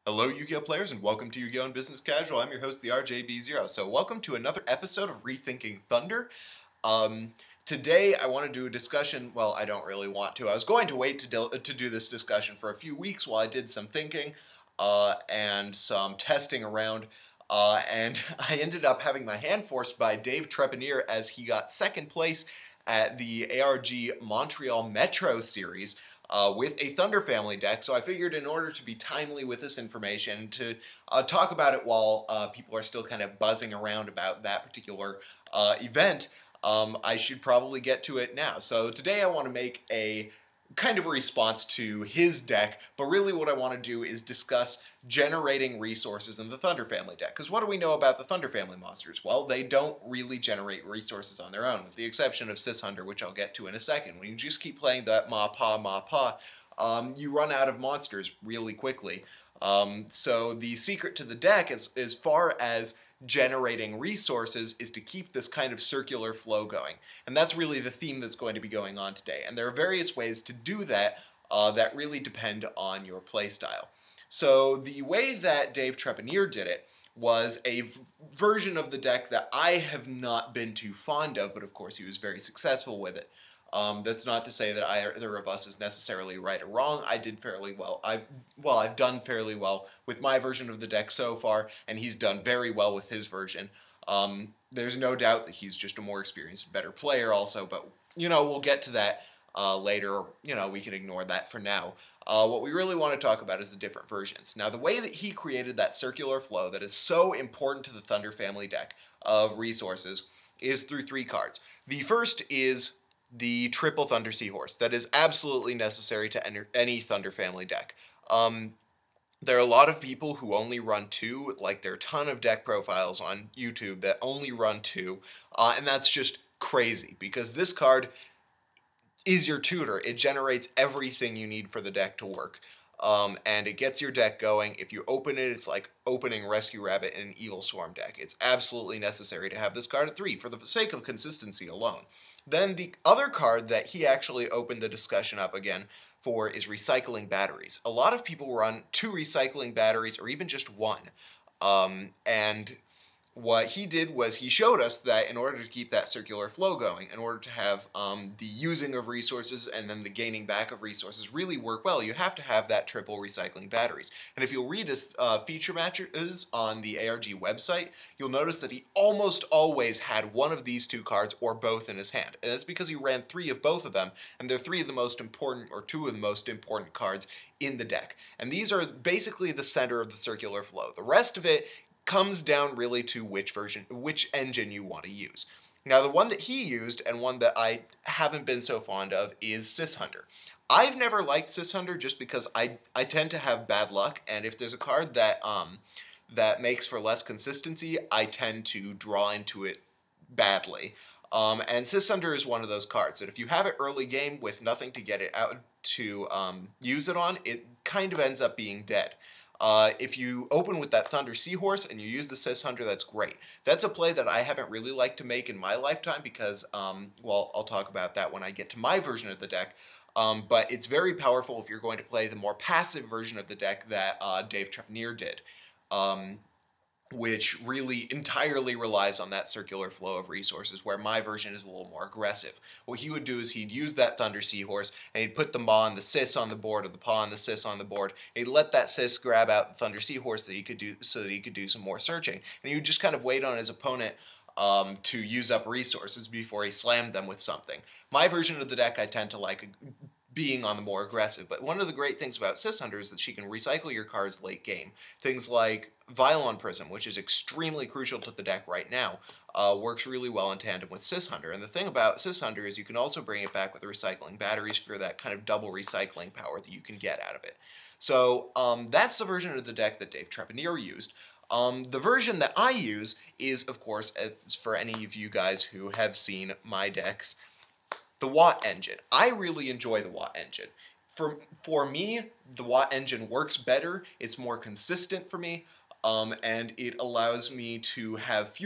Hello, Yu-Gi-Oh players, and welcome to Yu-Gi-Oh! Business Casual. I'm your host, the RJB0. So welcome to another episode of Rethinking Thunder. Today I want to do a discussion. Well, I don't really want to. I was going to wait to do this discussion for a few weeks while I did some thinking and some testing around. And I ended up having my hand forced by Dave Trepanier as he got second place at the ARG Montreal Metro Series. With a Thunder Family deck, so I figured in order to be timely with this information, to talk about it while people are still kind of buzzing around about that particular event, I should probably get to it now. So today I want to make a kind of a response to his deck, but really what I want to do is discuss generating resources in the Thunder Family deck. Because what do we know about the Thunder Family monsters? Well, they don't really generate resources on their own, with the exception of Sishunter, which I'll get to in a second. When you just keep playing that Ma Pa, you run out of monsters really quickly. So the secret to the deck, as far as generating resources, is to keep this kind of circular flow going. And that's really the theme that's going to be going on today. And there are various ways to do that that really depend on your playstyle. So the way that Dave Trepanier did it was a version of the deck that I have not been too fond of, but of course he was very successful with it. That's not to say that either of us is necessarily right or wrong. I did fairly well. I've done fairly well with my version of the deck so far, and he's done very well with his version. There's no doubt that he's just a more experienced, better player also, but, you know, we'll get to that later. You know, we can ignore that for now. What we really want to talk about is the different versions. Now, the way that he created that circular flow that is so important to the Thunder Family deck of resources is through three cards. The first is the triple Thunder Seahorse. That is absolutely necessary to enter any Thunder Family deck. There are a lot of people who only run two, like there are a ton of deck profiles on YouTube that only run two, and that's just crazy because this card is your tutor. It generates everything you need for the deck to work. And it gets your deck going. If you open it, it's like opening Rescue Rabbit in an Evil Swarm deck. It's absolutely necessary to have this card at 3 for the sake of consistency alone. Then the other card that he actually opened the discussion up again for is recycling batteries. A lot of people run 2 recycling batteries or even just 1. And what he did was he showed us that in order to keep that circular flow going, in order to have the using of resources and then the gaining back of resources really work well, you have to have that triple recycling batteries. And if you'll read his feature matches on the ARG website, you'll notice that he almost always had one of these 2 cards or both in his hand. And that's because he ran 3 of both of them, and they're 3 of the most important, or 2 of the most important cards in the deck. And these are basically the center of the circular flow. The rest of it comes down really to which engine you want to use. Now, the one that he used, and one that I haven't been so fond of, is Sishunter. I've never liked Sishunter just because I tend to have bad luck, and if there's a card that that makes for less consistency, I tend to draw into it badly. And Sishunter is one of those cards that if you have it early game with nothing to get it out to use it on, it kind of ends up being dead. If you open with that Thunder Seahorse and you use the Sishunter, that's great. That's a play that I haven't really liked to make in my lifetime because, well, I'll talk about that when I get to my version of the deck. But it's very powerful if you're going to play the more passive version of the deck that Dave Trepanier did, which really entirely relies on that circular flow of resources, where my version is a little more aggressive. What he would do is he'd use that Thunder Seahorse, and he'd put the Ma and the Sis on the board, or the Pa and the Sis on the board, and he'd let that Sis grab out the Thunder Seahorse so that he could do some more searching. And he would just kind of wait on his opponent to use up resources before he slammed them with something. My version of the deck I tend to like being on the more aggressive, but one of the great things about Sishunter is that she can recycle your cards late game. Things like Violon Prism, which is extremely crucial to the deck right now, works really well in tandem with Sishunter. And the thing about Sishunter is you can also bring it back with the recycling batteries for that kind of double recycling power that you can get out of it. So that's the version of the deck that Dave Trepanier used. The version that I use is, of course, for any of you guys who have seen my decks, the Watt engine. I really enjoy the Watt engine. For me, the Watt engine works better, it's more consistent for me, and it allows me to have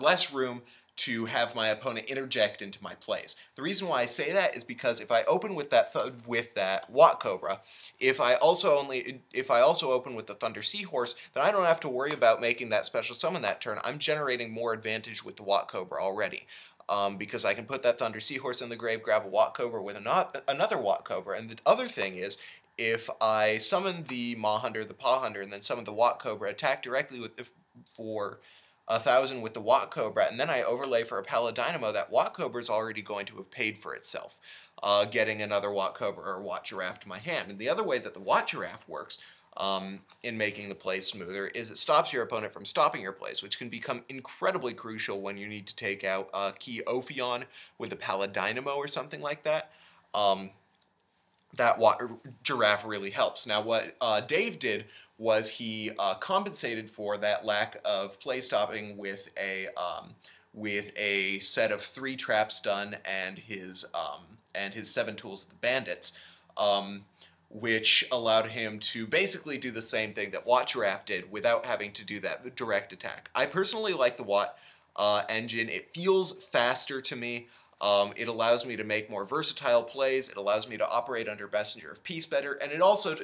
less room to have my opponent interject into my plays. The reason why I say that is because if I open with that Watt Cobra, if I also open with the Thunder Seahorse, then I don't have to worry about making that special summon that turn. I'm generating more advantage with the Watt Cobra already. Because I can put that Thunder Seahorse in the grave, grab a Watt Cobra with another Watt Cobra, and the other thing is, if I summon the Maw Hunter, the Paw Hunter, and then summon the Watt Cobra, attack directly for 1,000 with the Watt Cobra, and then I overlay for a Paladynamo, that Watt Cobra is already going to have paid for itself, getting another Watt Cobra or Watt Giraffe to my hand. And the other way that the Watt Giraffe works in making the play smoother is it stops your opponent from stopping your plays, which can become incredibly crucial when you need to take out a key Ophion with a Paladynamo or something like that. That Giraffe really helps. Now, what Dave did was he compensated for that lack of play stopping with a set of 3 trap stun and his 7 tools of the bandits, which allowed him to basically do the same thing that Watt Giraffe did without having to do that direct attack. I personally like the Watt engine. It feels faster to me. It allows me to make more versatile plays, it allows me to operate under Messenger of Peace better, and it also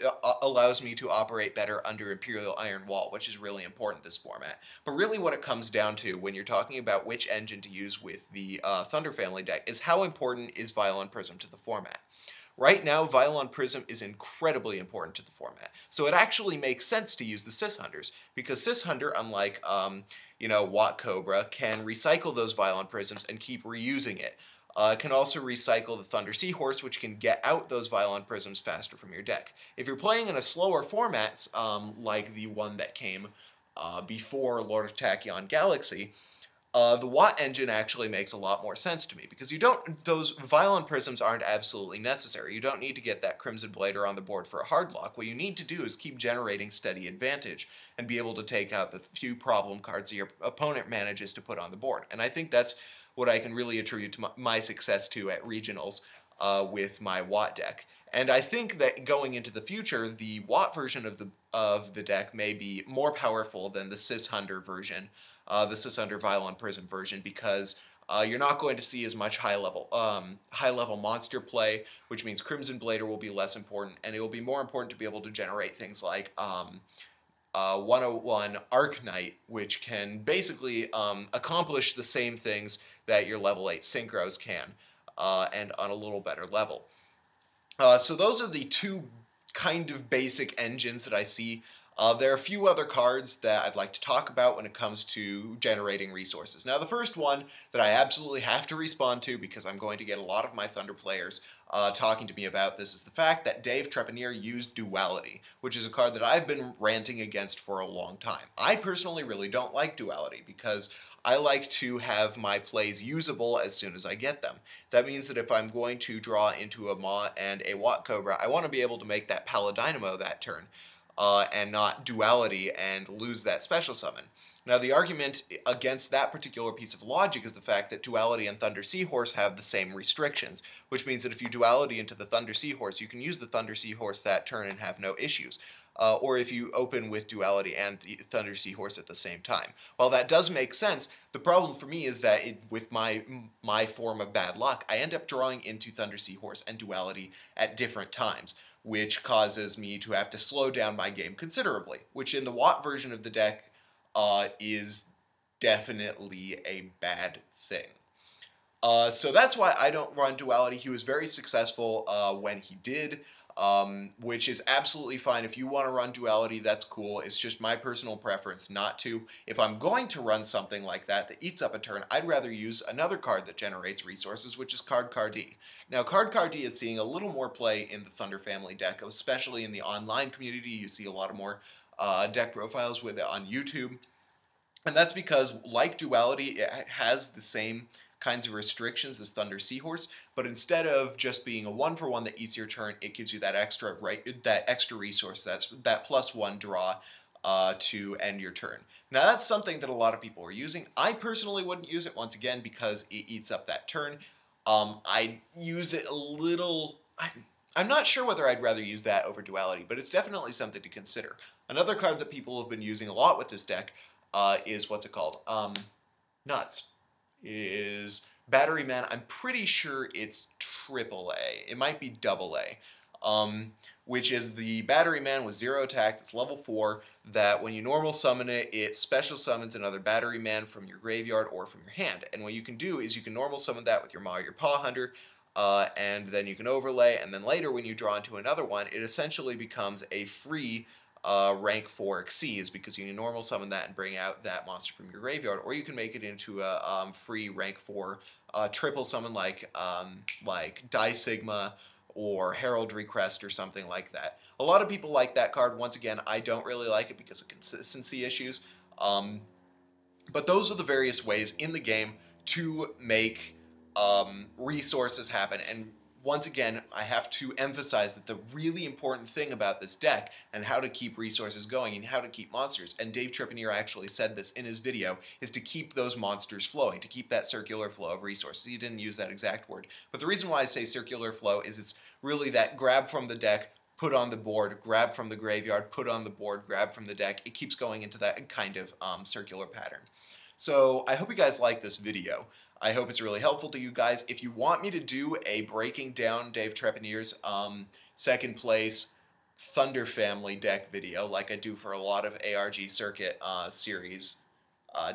allows me to operate better under Imperial Iron Wall, which is really important this format. But really what it comes down to when you're talking about which engine to use with the Thunder family deck is how important is Violon Prism to the format. Right now, Violon Prism is incredibly important to the format, so it actually makes sense to use the Sis Hunters, because Sis Hunter, unlike Watt Cobra, can recycle those Violon Prisms and keep reusing it. It can also recycle the Thunder Seahorse, which can get out those Violon Prisms faster from your deck. If you're playing in a slower format, like the one that came before Lord of Tachyon Galaxy, the Watt engine actually makes a lot more sense to me, because those Violon Prisms aren't absolutely necessary. You don't need to get that Crimson Blader on the board for a hard lock. What you need to do is keep generating steady advantage and be able to take out the few problem cards that your opponent manages to put on the board. And I think that's what I can really attribute to my success to at regionals with my Watt deck. And I think that going into the future, the Watt version of the deck may be more powerful than the Sis Hunter version, the Sis Hunter Violon Prism version, because you're not going to see as much high-level monster play, which means Crimson Blader will be less important, and it will be more important to be able to generate things like 101 Arc Knight, which can basically accomplish the same things that your level 8 Synchros can, and on a little better level. So those are the 2 kind of basic engines that I see. There are a few other cards that I'd like to talk about when it comes to generating resources. Now, the first one that I absolutely have to respond to, because I'm going to get a lot of my Thunder players talking to me about this, is the fact that Dave Trepanier used Duality, which is a card that I've been ranting against for a long time. I personally really don't like Duality, because I like to have my plays usable as soon as I get them. That means that if I'm going to draw into a Maw and a Watt Cobra, I want to be able to make that Paladynamo that turn. And not Duality and lose that special summon. Now, the argument against that particular piece of logic is the fact that Duality and Thunder Seahorse have the same restrictions, which means that if you Duality into the Thunder Seahorse, you can use the Thunder Seahorse that turn and have no issues. Or if you open with Duality and the Thunder Seahorse at the same time. While that does make sense, the problem for me is that with my form of bad luck, I end up drawing into Thunder Seahorse and Duality at different times, which causes me to have to slow down my game considerably, which in the Watt version of the deck is definitely a bad thing. So that's why I don't run Duality. He was very successful when he did, which is absolutely fine. If you want to run Duality, that's cool. It's just my personal preference not to. If I'm going to run something like that eats up a turn, I'd rather use another card that generates resources, which is Card D. Now, Card D is seeing a little more play in the Thunder family deck, especially in the online community. You see a lot of more deck profiles with it on YouTube. And that's because, like Duality, it has the same kinds of restrictions as Thunder Seahorse, but instead of just being a 1-for-1 that eats your turn, it gives you that extra resource, that +1 draw to end your turn. Now, that's something that a lot of people are using. I personally wouldn't use it, once again, because it eats up that turn. I use it a little. I'm not sure whether I'd rather use that over Duality, but it's definitely something to consider. Another card that people have been using a lot with this deck is what's it called? Nuts. is Battery Man. I'm pretty sure it's AAA. It might be AA. Which is the Battery Man with 0 attack. It's level 4. That when you normal summon it, it special summons another Battery Man from your graveyard or from your hand. And what you can do is you can normal summon that with your Maw, your Paw Hunter, and then you can overlay. And then later, when you draw into another one, it essentially becomes a free rank 4 Xyz, because you can normal summon that and bring out that monster from your graveyard, or you can make it into a free rank 4 triple summon like Die Sigma or Heraldry Crest or something like that. A lot of people like that card. Once again, I don't really like it because of consistency issues. But those are the various ways in the game to make resources happen. And once again, I have to emphasize that the really important thing about this deck and how to keep resources going and how to keep monsters, and Dave Tripanier actually said this in his video, is to keep those monsters flowing, to keep that circular flow of resources. He didn't use that exact word, but the reason why I say circular flow is it's really that grab from the deck, put on the board, grab from the graveyard, put on the board, grab from the deck. It keeps going into that kind of circular pattern. So I hope you guys like this video. I hope it's really helpful to you guys. If you want me to do a breaking down Dave Trepanier's second place Thunder Family deck video, like I do for a lot of ARG Circuit series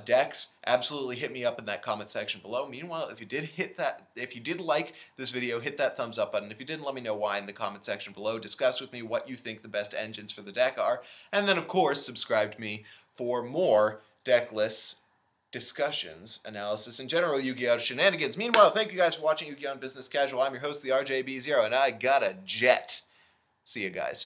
decks, absolutely hit me up in that comment section below. Meanwhile, if you did like this video, hit that thumbs up button. If you didn't, let me know why in the comment section below. Discuss with me what you think the best engines for the deck are, and then of course subscribe to me for more deck lists, discussions, analysis, and general Yu-Gi-Oh! Shenanigans. Meanwhile, thank you guys for watching Yu-Gi-Oh! Business Casual. I'm your host, the RJB0, and I got a jet. See you guys.